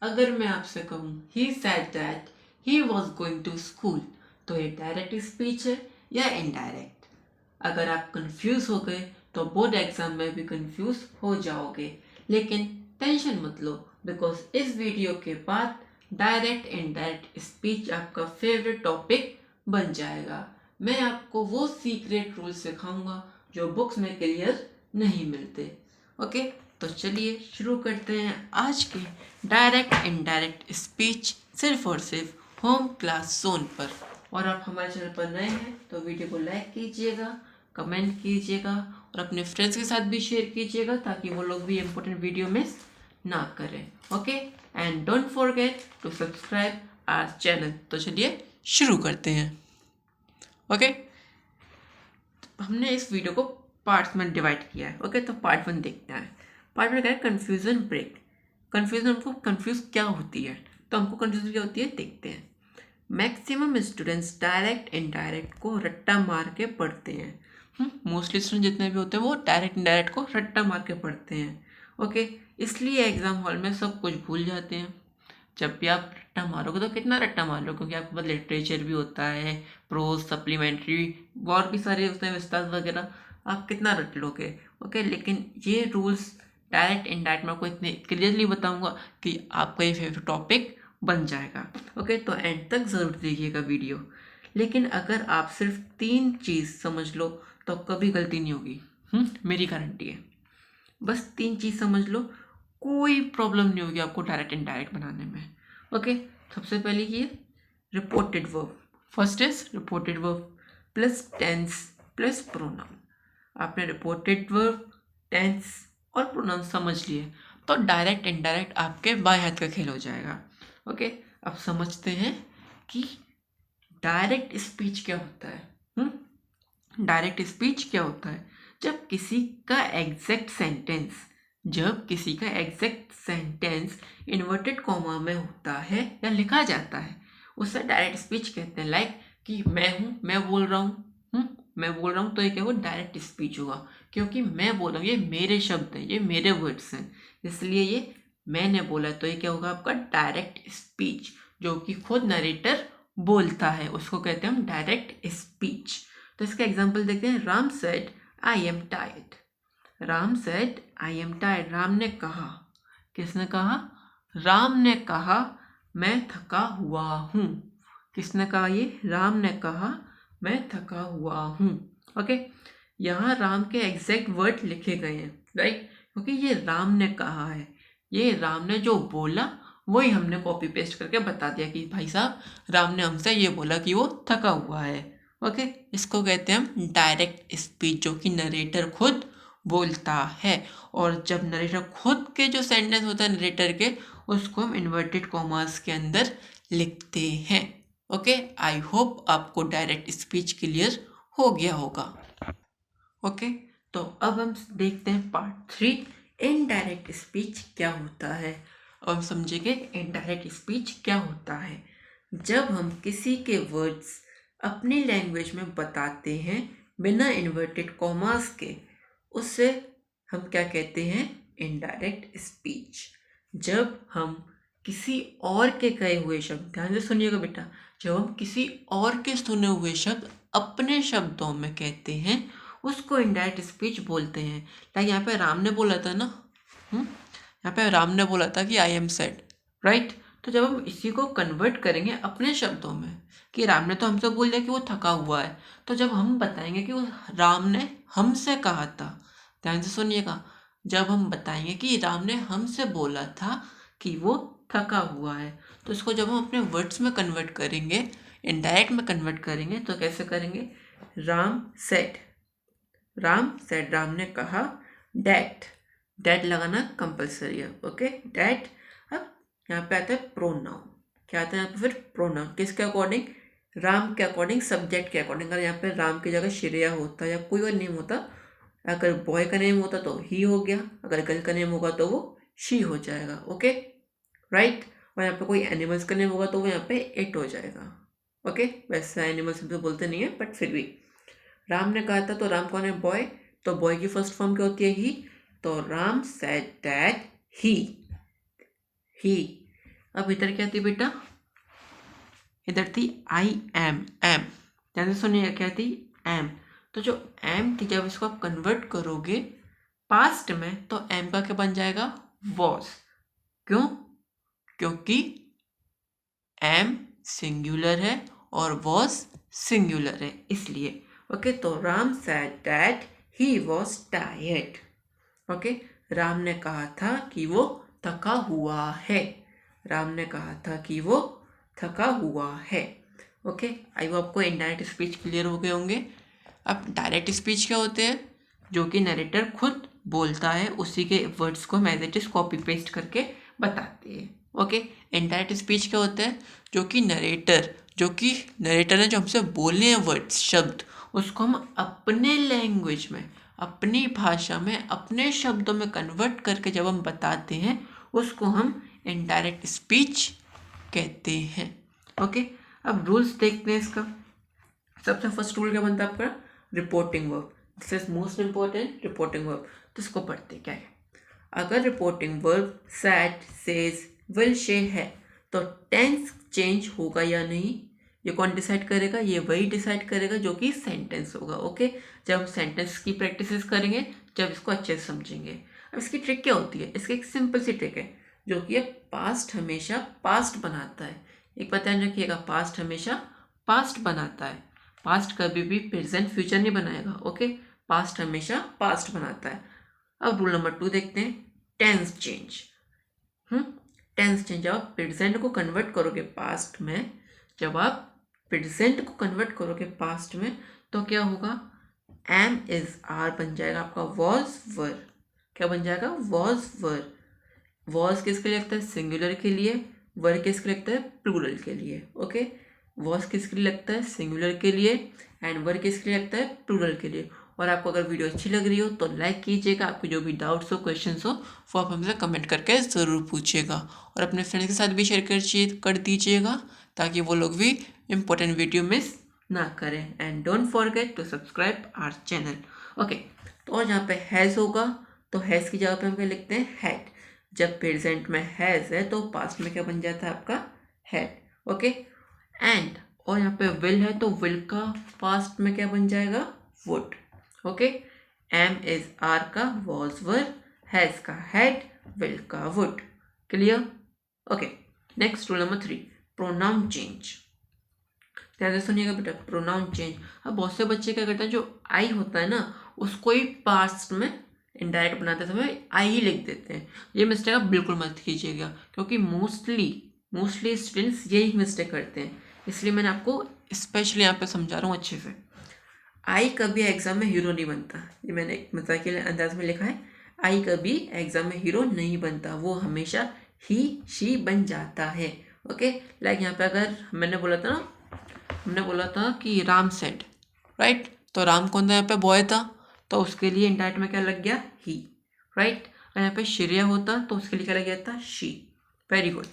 अगर मैं आपसे कहूँ he said that he was going to school, तो ये डायरेक्ट स्पीच है या इनडायरेक्ट? अगर आप कंफ्यूज हो गए तो बोर्ड एग्जाम में भी कंफ्यूज हो जाओगे, लेकिन टेंशन मत लो, बिकॉज इस वीडियो के बाद डायरेक्ट इनडायरेक्ट स्पीच आपका फेवरेट टॉपिक बन जाएगा। मैं आपको वो सीक्रेट रूल सिखाऊंगा जो बुक्स में क्लियर नहीं मिलते। ओके, तो चलिए शुरू करते हैं आज के डायरेक्ट इनडायरेक्ट स्पीच सिर्फ और सिर्फ होम क्लास जोन पर। और आप हमारे चैनल पर नए हैं तो वीडियो को लाइक कीजिएगा, कमेंट कीजिएगा और अपने फ्रेंड्स के साथ भी शेयर कीजिएगा ताकि वो लोग भी इम्पोर्टेंट वीडियो मिस ना करें। Okay, and don't forget to subscribe our channel. तो चलिए शुरू करते हैं। ओके, हमने इस वीडियो को पार्ट्स में डिवाइड किया है। ओके, तो पार्ट 1 देखते हैं। पार्ट 1 क्या है? Confusion break. कन्फ्यूजन, हमको कन्फ्यूज क्या होती है, तो हमको कन्फ्यूजन क्या होती है देखते हैं। मैक्सिमम स्टूडेंट्स डायरेक्ट इनडायरेक्ट को रट्टा मार के पढ़ते हैं। मोस्टली स्टूडेंट जितने भी होते हैं वो डायरेक्ट इनडायरेक्ट को रट्टा मार के पढ़ते हैं। ओके, इसलिए एग्जाम हॉल में सब कुछ भूल जाते हैं। जब भी आप रट्टा मारोगे तो कितना रट्टा मार लो, क्योंकि आपके पास लिटरेचर भी होता है, प्रोज, सप्लीमेंट्री, और भी सारे होते हैं विस्तार वगैरह, आप कितना रट लोगे। ओके, लेकिन ये रूल्स डायरेक्ट इनडायरेक्ट मैं आपको इतने क्लियरली बताऊंगा कि आपका ये फेवरेट टॉपिक बन जाएगा। ओके, तो एंड तक ज़रूर देखिएगा वीडियो। लेकिन अगर आप सिर्फ 3 चीज़ समझ लो तो कभी गलती नहीं होगी। मेरी गारंटी है। बस 3 चीज़ समझ लो, कोई प्रॉब्लम नहीं होगी आपको डायरेक्ट इनडायरेक्ट बनाने में। ओके, सबसे पहले ये reported verb. First is reported verb plus tens plus pronoun. आपने रिपोर्टेड वर्ब, टेंस और प्रोनाउन समझ लिए तो डायरेक्ट इनडायरेक्ट आपके बाएं हाथ का खेल हो जाएगा। ओके, अब समझते हैं कि डायरेक्ट स्पीच क्या होता है। डायरेक्ट स्पीच क्या होता है? जब किसी का एग्जैक्ट सेंटेंस जब किसी का एग्जैक्ट सेंटेंस इन्वर्टेड कॉमा में होता है या लिखा जाता है, उसे डायरेक्ट स्पीच कहते हैं। लाइक कि मैं हूँ, मैं बोल रहा हूँ, मैं बोल रहा हूँ, तो ये क्या हुआ? डायरेक्ट स्पीच होगा, क्योंकि मैं बोल रहा हूँ, ये मेरे शब्द हैं, ये मेरे वर्ड्स हैं, इसलिए ये मैंने बोला, तो ये क्या होगा? आपका डायरेक्ट स्पीच। जो कि खुद नरेटर बोलता है उसको कहते हैं हम डायरेक्ट स्पीच। तो इसका एग्जाम्पल देखते हैं। Ram said I am tired. Ram said I am tired. Ram ने कहा, किसने कहा? राम ने कहा मैं थका हुआ हूँ। किसने कहा? ये राम ने कहा मैं थका हुआ हूँ। ओके, यहाँ राम के एग्जैक्ट वर्ड लिखे गए हैं, राइट, क्योंकि ये राम ने कहा है, ये राम ने जो बोला वही हमने कॉपी पेस्ट करके बता दिया कि भाई साहब राम ने हमसे ये बोला कि वो थका हुआ है। ओके, इसको कहते हैं हम डायरेक्ट स्पीच, जो कि नरेटर खुद बोलता है। और जब नरेटर खुद के जो सेंटेंस होता है नरेटर के, उसको हम इन्वर्टेड कॉमास के अंदर लिखते हैं। ओके, आई होप आपको डायरेक्ट स्पीच क्लियर हो गया होगा। ओके, तो अब हम देखते हैं पार्ट 3, इनडायरेक्ट स्पीच क्या होता है। अब हम समझेंगे इनडायरेक्ट स्पीच क्या होता है। जब हम किसी के वर्ड्स अपनी लैंग्वेज में बताते हैं बिना इन्वर्टेड कॉमास के, उससे हम क्या कहते हैं? Indirect speech. जब हम किसी और के कहे हुए शब्द, ध्यान से सुनिएगा बेटा, जब हम किसी और के सुने हुए शब्द अपने शब्दों में कहते हैं उसको इनडायरेक्ट स्पीच बोलते हैं। लाइक यहाँ पे राम ने बोला था ना, यहाँ पे राम ने बोला था कि आई एम सैड, राइट। तो जब हम इसी को कन्वर्ट करेंगे अपने शब्दों में कि राम ने तो हमसे बोल दिया कि वो थका हुआ है, तो जब हम बताएंगे कि वो राम ने हमसे कहा था, ध्यान से सुनिएगा, जब हम बताएंगे कि राम ने हमसे बोला था कि वो थका हुआ है, तो इसको जब हम अपने वर्ड्स में कन्वर्ट करेंगे, इनडायरेक्ट में कन्वर्ट करेंगे, तो कैसे करेंगे? राम सेड, राम सेड, राम ने कहा। डैट, डैट लगाना कंपलसरी है। Okay, that. अब यहाँ पे आता है प्रोनाउन। क्या आता है यहाँ पे? फिर प्रोनाउन किसके अकॉर्डिंग? राम के अकॉर्डिंग, सब्जेक्ट के अकॉर्डिंग। अगर यहाँ पे राम की जगह श्रेया होता या कोई और नेम होता, अगर बॉय का नेम होता तो ही हो गया, अगर गर्ल का नेम होगा तो वो शी हो जाएगा। Okay, right. और यहाँ पे कोई एनिमल्स का नेम होगा तो वो यहाँ पे इट हो जाएगा। ओके, वैसे एनिमल्स भी बोलते नहीं है बट फिर भी राम ने कहा था, तो राम कौन है? बॉय। तो बॉय की फर्स्ट फॉर्म क्या होती है? ही। तो राम सेड दैट ही, ही। अब इधर क्या थी बेटा, इधर थी आई एम, एम ध्यान से सुनिए, क्या थी, एम। तो जो एम थी जब इसको आप कन्वर्ट करोगे पास्ट में तो एम का क्या बन जाएगा, वॉज। क्यों, क्योंकि एम सिंगुलर है और वॉज सिंगुलर है इसलिए। ओके, तो Ram said that he was tired. Okay, Ram ने कहा था कि वो थका हुआ है, राम ने कहा था कि वो थका हुआ है। ओके, आई वो आपको इनडायरेक्ट स्पीच क्लियर हो गए होंगे। अब डायरेक्ट स्पीच क्या होते हैं, जो कि नरेटर खुद बोलता है, उसी के वर्ड्स को as it is copy paste करके बताते हैं। ओके, इनडायरेक्ट स्पीच क्या होता है, जो कि नरेटर ने जो हमसे बोले हैं वर्ड्स, शब्द, उसको हम अपने लैंग्वेज में, अपनी भाषा में, अपने शब्दों में कन्वर्ट करके जब हम बताते हैं उसको हम इनडायरेक्ट स्पीच कहते हैं। ओके, अब रूल्स देखते हैं इसका। सबसे फर्स्ट रूल क्या बनता है आपका, reporting verb. This is most important, reporting verb. तो इसको पढ़ते क्या है, अगर reporting verb sad, says, will, शे है तो टेंस चेंज होगा या नहीं, ये कौन डिसाइड करेगा, ये वही डिसाइड करेगा जो कि सेंटेंस होगा। ओके, जब हम सेंटेंस की प्रैक्टिस करेंगे, जब इसको अच्छे से समझेंगे। अब इसकी ट्रिक क्या होती है, इसकी एक सिंपल सी ट्रिक है, जो कि पास्ट हमेशा पास्ट बनाता है। एक बात ध्यान रखिएगा, पास्ट हमेशा पास्ट बनाता है, पास्ट कभी भी प्रेजेंट फ्यूचर नहीं बनाएगा। ओके, पास्ट हमेशा पास्ट बनाता है। अब रूल नंबर 2 देखते हैं, टेंस चेंज। टेंस चेंज, जब आप प्रेजेंट को कन्वर्ट करोगे पास्ट में, जब आप प्रेजेंट को कन्वर्ट करोगे पास्ट में तो क्या होगा, एम इज आर बन जाएगा आपका वॉज वर। क्या बन जाएगा, वॉज वर। वॉज किसके लिए लगता है, सिंगुलर के लिए, वर किसके लिए लगता है, प्लूरल के लिए। ओके, वॉज किसके लिए लगता है, सिंगुलर के लिए, एंड वर किसके लिए लगता है, प्लूरल के लिए। और आपको अगर वीडियो अच्छी लग रही हो तो लाइक कीजिएगा, आपके जो भी डाउट्स हो, क्वेश्चंस हो, वो आप हमसे कमेंट करके ज़रूर पूछिएगा, और अपने फ्रेंड्स के साथ भी शेयर कर दीजिएगा ताकि वो लोग भी इम्पोर्टेंट वीडियो मिस ना करें। And don't forget to subscribe our channel. Okay, तो और जहाँ पे हैज़ होगा तो हैज़ की जगह पे हम क्या लिखते हैं, हैड। जब प्रेजेंट में हैज़ है तो पास्ट में क्या बन जाता है आपका, हैड। ओके, एंड और यहाँ पे विल है तो विल का पास्ट में क्या बन जाएगा, would. Okay, am is are का वॉज वर, हैज का हैड, विल का would. Clear. Okay, next rule number 3, pronoun change. ध्यान से सुनिएगा बेटा, प्रोनाउन चेंज। अब बहुत से बच्चे क्या करते हैं, जो आई होता है ना उसको ही पास्ट में इनडायरेक्ट बनाते समय आई ही लिख देते हैं। ये मिस्टेक आप बिल्कुल मत कीजिएगा, क्योंकि मोस्टली स्टूडेंट्स यही मिस्टेक करते हैं, इसलिए मैंने आपको स्पेशली यहाँ पे समझा रहा हूँ अच्छे से। आई कभी एग्जाम में हीरो नहीं बनता, ये मैंने एक मजाकिया अंदाज में लिखा है। आई कभी एग्जाम में हीरो नहीं बनता, वो हमेशा ही शी बन जाता है। ओके, लाइक यहाँ पे अगर हमने बोला था कि राम सेड, राइट, तो राम कौन था यहाँ पे, बॉय था, तो उसके लिए इंडायरेक्ट में क्या लग गया, ही, राइट। और यहाँ पे श्रेया होता तो उसके लिए क्या लग गया था, शी। वेरी गुड,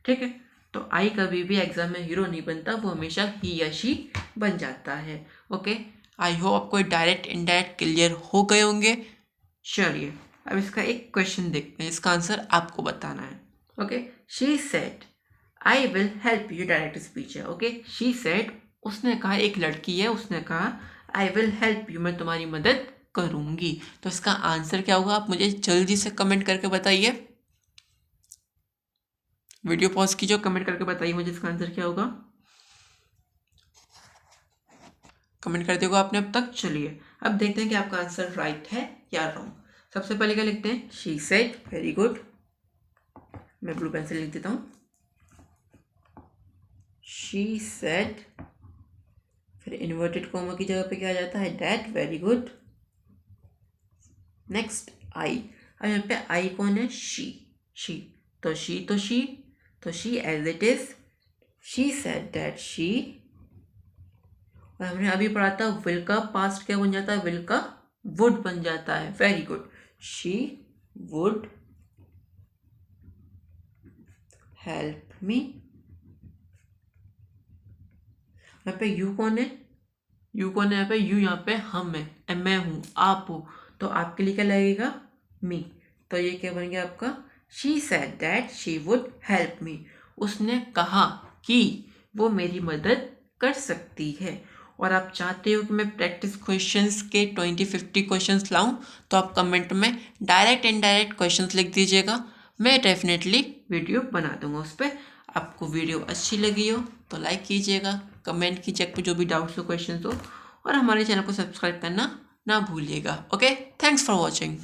ठीक है। तो आई कभी भी एग्जाम में हीरो नहीं बनता, वो हमेशा ही या शी बन जाता है। ओके, आई होप आपको डायरेक्ट इनडायरेक्ट क्लियर हो गए होंगे। चलिए अब इसका एक क्वेश्चन देखते हैं, इसका आंसर आपको बताना है। Okay, she said I will help you, direct speech है। ओके, शी सेड, उसने कहा, एक लड़की है, उसने कहा आई विल हेल्प यू, मैं तुम्हारी मदद करूंगी। तो इसका आंसर क्या होगा, आप मुझे जल्दी से कमेंट करके बताइए। वीडियो पॉज कीजिए, कमेंट करके बताइए मुझे इसका आंसर क्या होगा। कमेंट कर दिया आपने अब तक। चलिए अब देखते हैं कि आपका आंसर राइट है या रॉन्ग। सबसे पहले क्या लिखते हैं, शी सेड, वेरी गुड, मैं ब्लू पेन से लिख देता हूँ, शी सेड, फिर इन्वर्टेड कॉमा की जगह पे क्या आ जाता है, that, very good. Next I, अब यहाँ पे आई कौन है, शी, तो she as it is, she said that she. और हमने अभी पढ़ा था विल का पास्ट क्या बन जाता है, विल का वुड बन जाता है। Very good, she would help me. यहाँ पे यू कौन है, यहाँ पे यू, यहाँ पे हम है, मैं हूँ, आप हो, तो आपके लिए क्या लगेगा, मी। तो ये क्या बन गया आपका, she said that she would help me. उसने कहा कि वो मेरी मदद कर सकती है। और आप चाहते हो कि मैं प्रैक्टिस क्वेश्चंस के 20-50 क्वेश्चंस लाऊं, तो आप कमेंट में डायरेक्ट इनडायरेक्ट क्वेश्चंस लिख दीजिएगा। मैं डेफिनेटली वीडियो बना दूंगा उस पर। आपको वीडियो अच्छी लगी हो तो लाइक कीजिएगा, कमेंट कीजिए आपको जो भी डाउट्स हो, क्वेश्चंस हो, और हमारे चैनल को सब्सक्राइब करना ना भूलिएगा। Okay, thanks for watching.